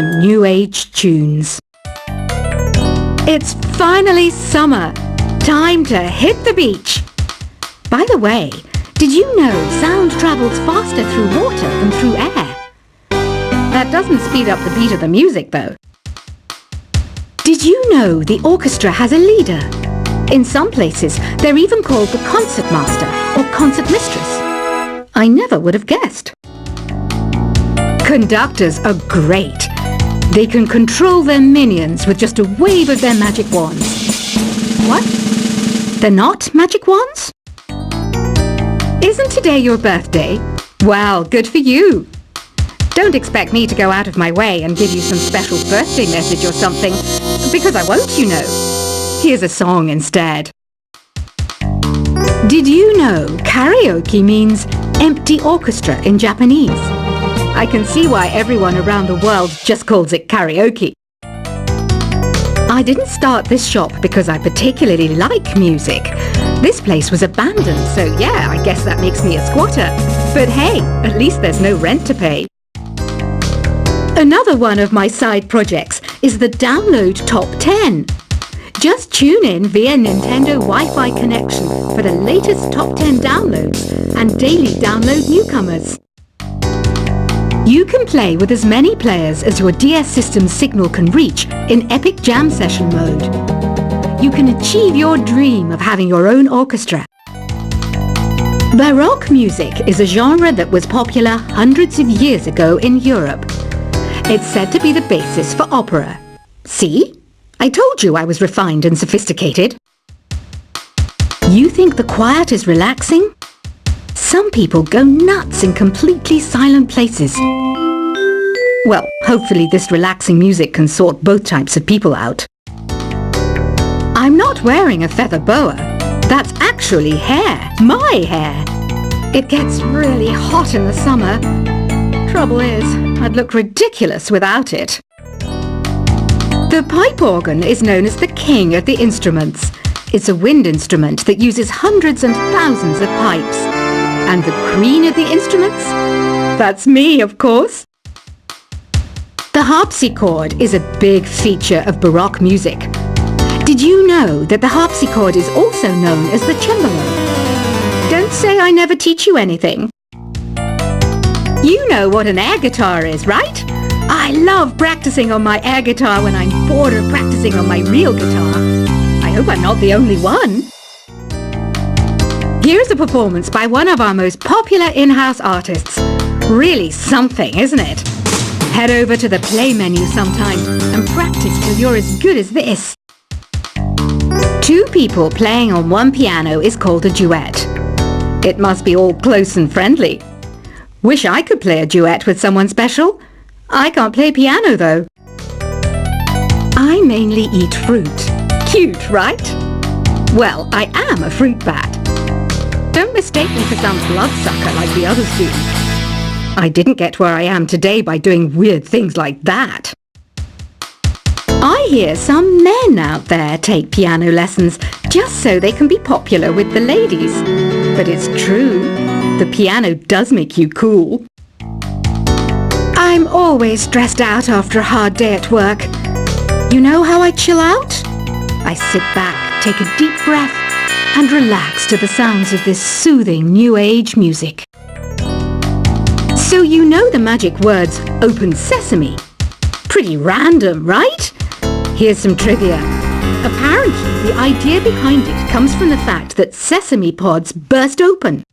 some new age tunes. It's finally summer. Time to hit the beach. By the way, did you know sound travels faster through water than through air? That doesn't speed up the beat of the music, though. Did you know the orchestra has a leader? In some places, they're even called the concertmaster or concertmistress. I never would have guessed. Conductors are great. They can control their minions with just a wave of their magic wands. What? They're not magic wands? Isn't today your birthday? Well, good for you. Don't expect me to go out of my way and give you some special birthday message or something, because I won't, you know. Here's a song instead. Did you know karaoke means empty orchestra in Japanese? I can see why everyone around the world just calls it karaoke. I didn't start this shop because I particularly like music. This place was abandoned, so yeah, I guess that makes me a squatter. But hey, at least there's no rent to pay. Another one of my side projects is the Download Top 10. Just tune in via Nintendo Wi-Fi connection for the latest Top 10 downloads and daily download newcomers. You can play with as many players as your DS system's signal can reach in Epic Jam Session mode. You can achieve your dream of having your own orchestra. Baroque music is a genre that was popular hundreds of years ago in Europe. It's said to be the basis for opera. See? I told you I was refined and sophisticated. You think the quiet is relaxing? Some people go nuts in completely silent places. Well, hopefully this relaxing music can sort both types of people out. I'm not wearing a feather boa. That's actually hair. My hair. It gets really hot in the summer. Trouble is, I'd look ridiculous without it. The pipe organ is known as the king of the instruments. It's a wind instrument that uses hundreds and thousands of pipes. And the queen of the instruments? That's me, of course. The harpsichord is a big feature of Baroque music. Did you know that the harpsichord is also known as the cembalo? Don't say I never teach you anything. You know what an air guitar is, right? I love practicing on my air guitar when I'm bored of practicing on my real guitar. I hope I'm not the only one. Here's a performance by one of our most popular in-house artists. Really something, isn't it? Head over to the play menu sometime and practice till you're as good as this. Two people playing on one piano is called a duet. It must be all close and friendly. Wish I could play a duet with someone special. I can't play piano though. I mainly eat fruit. Cute, right? Well, I am a fruit bat. Don't mistake me for some bloodsucker like the others do. I didn't get where I am today by doing weird things like that. I hear some men out there take piano lessons just so they can be popular with the ladies. But it's true, the piano does make you cool. I'm always stressed out after a hard day at work. You know how I chill out? I sit back, take a deep breath, and relax to the sounds of this soothing new age music. So you know the magic words "Open Sesame." Pretty random, right? Here's some trivia. Apparently, the idea behind it comes from the fact that sesame pods burst open.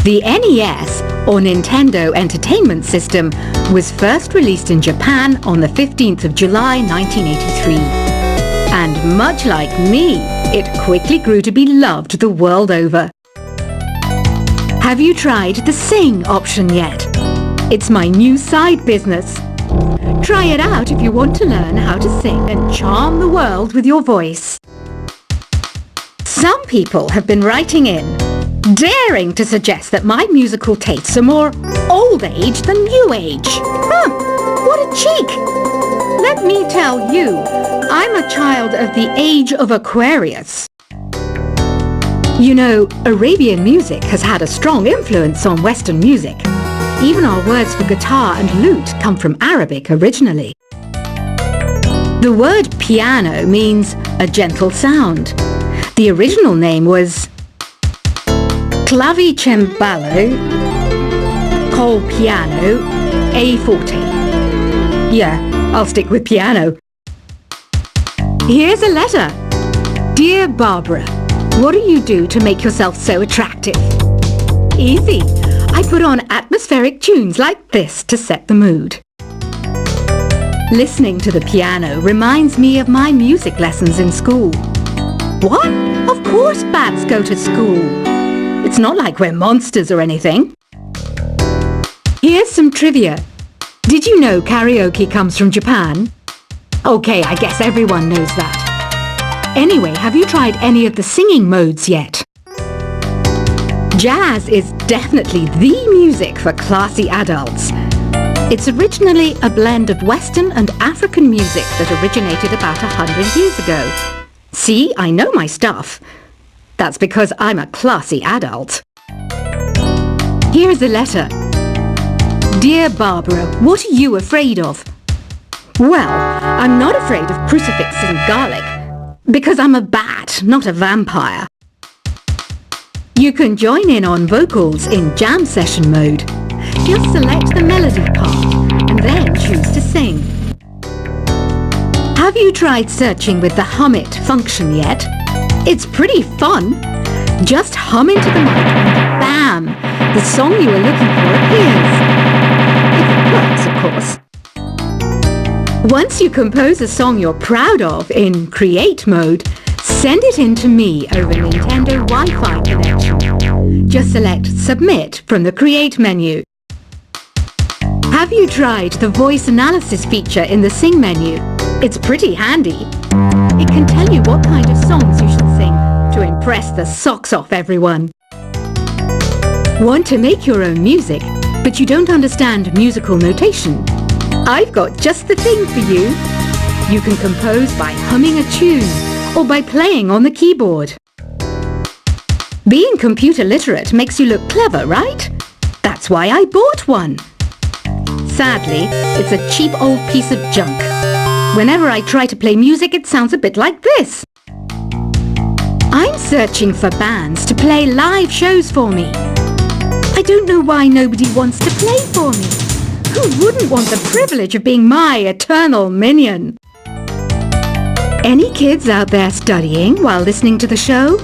The NES, or Nintendo Entertainment System, was first released in Japan on the 15th of July 1983. And much like me, it quickly grew to be loved the world over. Have you tried the Sing option yet? It's my new side business. Try it out if you want to learn how to sing and charm the world with your voice. Some people have been writing in, daring to suggest that my musical tastes are more old age than new age. What a cheek! Let me tell you, I'm a child of the age of Aquarius. You know, Arabian music has had a strong influence on Western music. Even our words for guitar and lute come from Arabic originally. The word piano means a gentle sound. The original name was clavicembalo col piano e forte. Yeah, I'll stick with piano. Here's a letter. Dear Barbara, what do you do to make yourself so attractive? Easy. I put on atmospheric tunes like this to set the mood. Listening to the piano reminds me of my music lessons in school. What? Of course bats go to school. It's not like we're monsters or anything. Here's some trivia. Did you know karaoke comes from Japan? Okay, I guess everyone knows that. Anyway, have you tried any of the singing modes yet? Jazz is definitely the music for classy adults. It's originally a blend of Western and African music that originated about 100 years ago. See, I know my stuff. That's because I'm a classy adult. Here's a letter. Dear Barbara, what are you afraid of? Well, I'm not afraid of crucifixes and garlic, because I'm a bat, not a vampire. You can join in on vocals in jam session mode. Just select the melody part and then choose to sing. Have you tried searching with the Hum It function yet? It's pretty fun. Just hum into the mic and bam! The song you are looking for appears. If it works, of course. Once you compose a song you're proud of in Create mode, send it in to me over Nintendo Wi-Fi connection. Just select Submit from the Create menu. Have you tried the voice analysis feature in the Sing menu? It's pretty handy. It can tell you what kind of songs you should sing to impress the socks off everyone. Want to make your own music, but you don't understand musical notation? I've got just the thing for you. You can compose by humming a tune or by playing on the keyboard. Being computer literate makes you look clever, right? That's why I bought one. Sadly, it's a cheap old piece of junk. Whenever I try to play music, it sounds a bit like this. I'm searching for bands to play live shows for me. I don't know why nobody wants to play for me. Who wouldn't want the privilege of being my eternal minion? Any kids out there studying while listening to the show?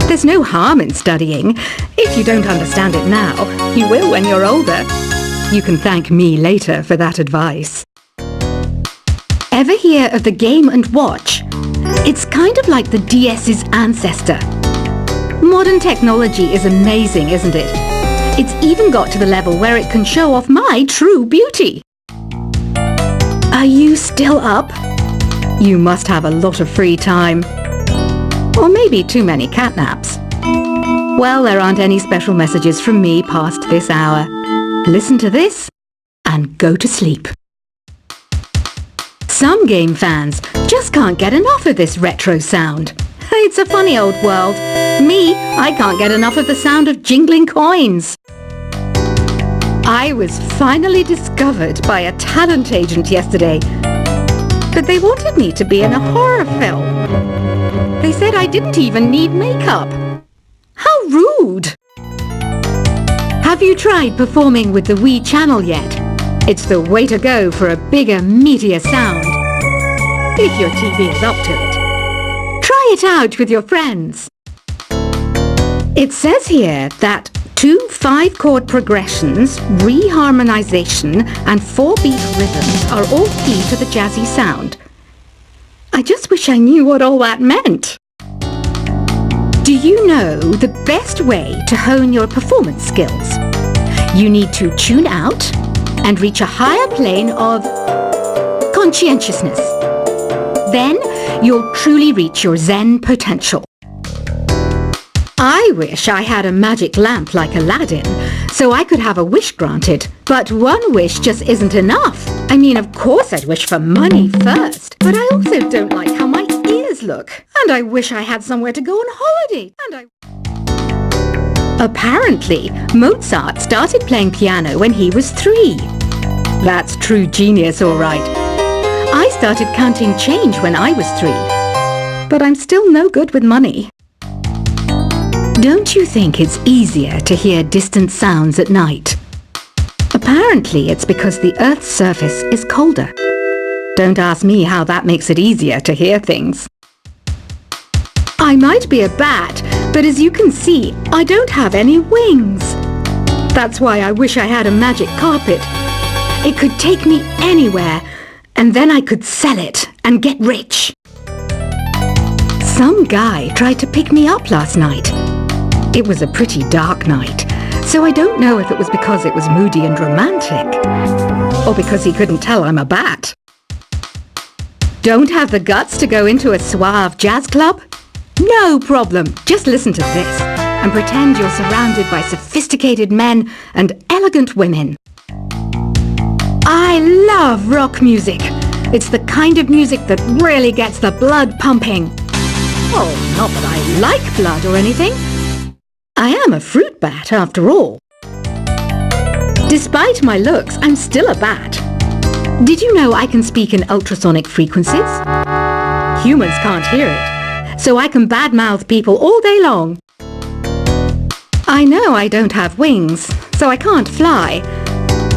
There's no harm in studying. If you don't understand it now, you will when you're older. You can thank me later for that advice. Ever hear of the Game & Watch? It's kind of like the DS's ancestor. Modern technology is amazing, isn't it? It's even got to the level where it can show off my true beauty. Are you still up? You must have a lot of free time. Or maybe too many catnaps. Well, there aren't any special messages from me past this hour. Listen to this and go to sleep. Some game fans just can't get enough of this retro sound. It's a funny old world. Me, I can't get enough of the sound of jingling coins. I was finally discovered by a talent agent yesterday, but they wanted me to be in a horror film. They said I didn't even need makeup. How rude! Have you tried performing with the Wii channel yet? It's the way to go for a bigger, meatier sound. If your TV is up to it. Try it out with your friends. It says here that 2 5-chord progressions, reharmonization, and 4-beat rhythms are all key to the jazzy sound. I just wish I knew what all that meant. Do you know the best way to hone your performance skills? You need to tune out and reach a higher plane of conscientiousness. Then you'll truly reach your Zen potential. I wish I had a magic lamp like Aladdin, so I could have a wish granted. But one wish just isn't enough. I mean, of course I'd wish for money first, but I also don't like how my ears look. And I wish I had somewhere to go on holiday. Apparently, Mozart started playing piano when he was 3. That's true genius, all right. I started counting change when I was 3. But I'm still no good with money. Don't you think it's easier to hear distant sounds at night? Apparently, it's because the Earth's surface is colder. Don't ask me how that makes it easier to hear things. I might be a bat, but as you can see, I don't have any wings. That's why I wish I had a magic carpet. It could take me anywhere, and then I could sell it and get rich. Some guy tried to pick me up last night. It was a pretty dark night, so I don't know if it was because it was moody and romantic, or because he couldn't tell I'm a bat. Don't have the guts to go into a suave jazz club? No problem, just listen to this and pretend you're surrounded by sophisticated men and elegant women. I love rock music. It's the kind of music that really gets the blood pumping. Oh, not that I like blood or anything. I am a fruit bat after all. Despite my looks, I'm still a bat. Did you know I can speak in ultrasonic frequencies? Humans can't hear it, so I can badmouth people all day long. I know I don't have wings, so I can't fly.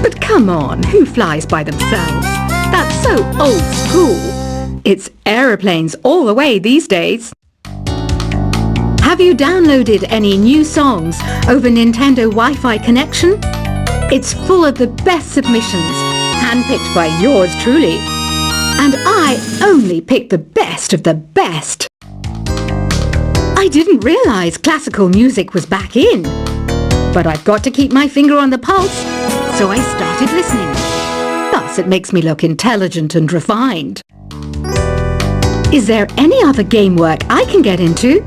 But come on, who flies by themselves? That's so old school. It's aeroplanes all the way these days. Have you downloaded any new songs over Nintendo Wi-Fi connection? It's full of the best submissions, handpicked by yours truly. And I only pick the best of the best. I didn't realize classical music was back in. But I've got to keep my finger on the pulse, so I started listening. Plus, it makes me look intelligent and refined. Is there any other game work I can get into?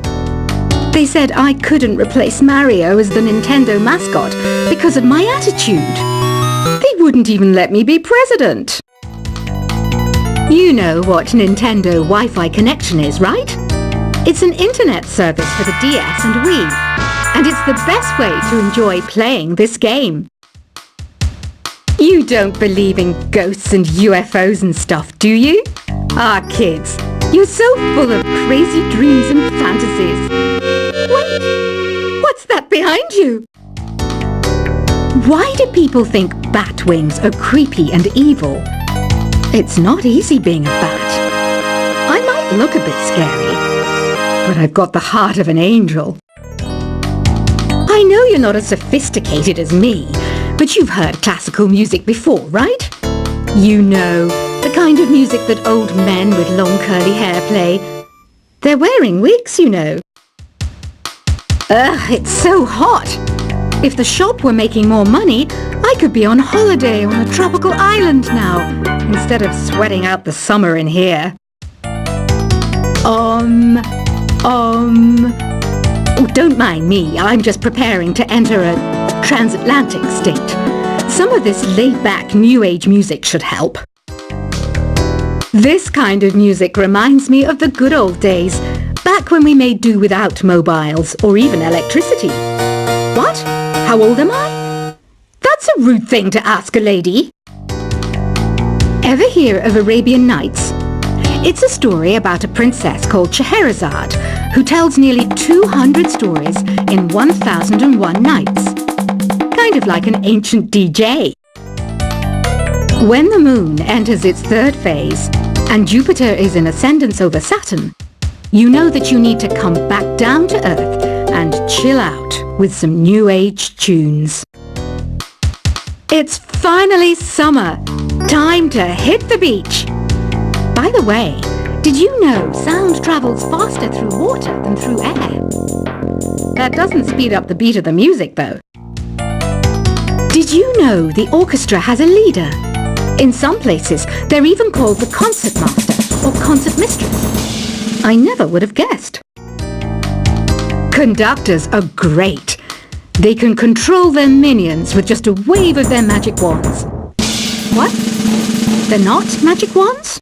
They said I couldn't replace Mario as the Nintendo mascot because of my attitude. They wouldn't even let me be president. You know what Nintendo Wi-Fi connection is, right? It's an internet service for the DS and Wii, and it's the best way to enjoy playing this game. You don't believe in ghosts and UFOs and stuff, do you? Ah, kids, you're so full of crazy dreams and fantasies. Wait, what's that behind you? Why do people think bat wings are creepy and evil? It's not easy being a bat. I might look a bit scary, but I've got the heart of an angel. I know you're not as sophisticated as me, but you've heard classical music before, right? You know, the kind of music that old men with long curly hair play. They're wearing wigs, you know. Ugh, it's so hot. If the shop were making more money, I could be on holiday on a tropical island now, instead of sweating out the summer in here. Oh, don't mind me, I'm just preparing to enter a transatlantic state. Some of this laid-back New Age music should help. This kind of music reminds me of the good old days, back when we made do without mobiles or even electricity. What? How old am I? That's a rude thing to ask a lady. Ever hear of Arabian Nights? It's a story about a princess called Scheherazade who tells nearly 200 stories in 1001 nights. Kind of like an ancient DJ. When the moon enters its third phase and Jupiter is in ascendance over Saturn, you know that you need to come back down to Earth and chill out with some New Age tunes. It's finally summer. Time to hit the beach. By the way, did you know sound travels faster through water than through air? That doesn't speed up the beat of the music, though. Did you know the orchestra has a leader? In some places, they're even called the concert master or concert mistress. I never would have guessed. Conductors are great. They can control their minions with just a wave of their magic wands. What? They're not magic wands?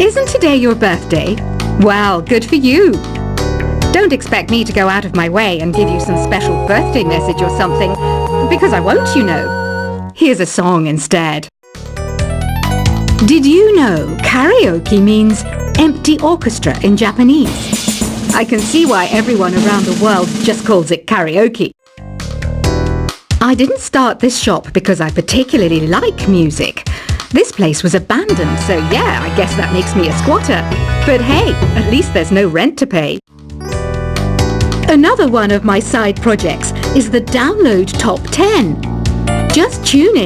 Isn't today your birthday? Well, good for you. Don't expect me to go out of my way and give you some special birthday message or something, because I won't, you know. Here's a song instead. Did you know karaoke means empty orchestra in Japanese? I can see why everyone around the world just calls it karaoke. I didn't start this shop because I particularly like music. This place was abandoned, so yeah, I guess that makes me a squatter. But hey, at least there's no rent to pay. Another one of my side projects is the Download Top 10. Just tune in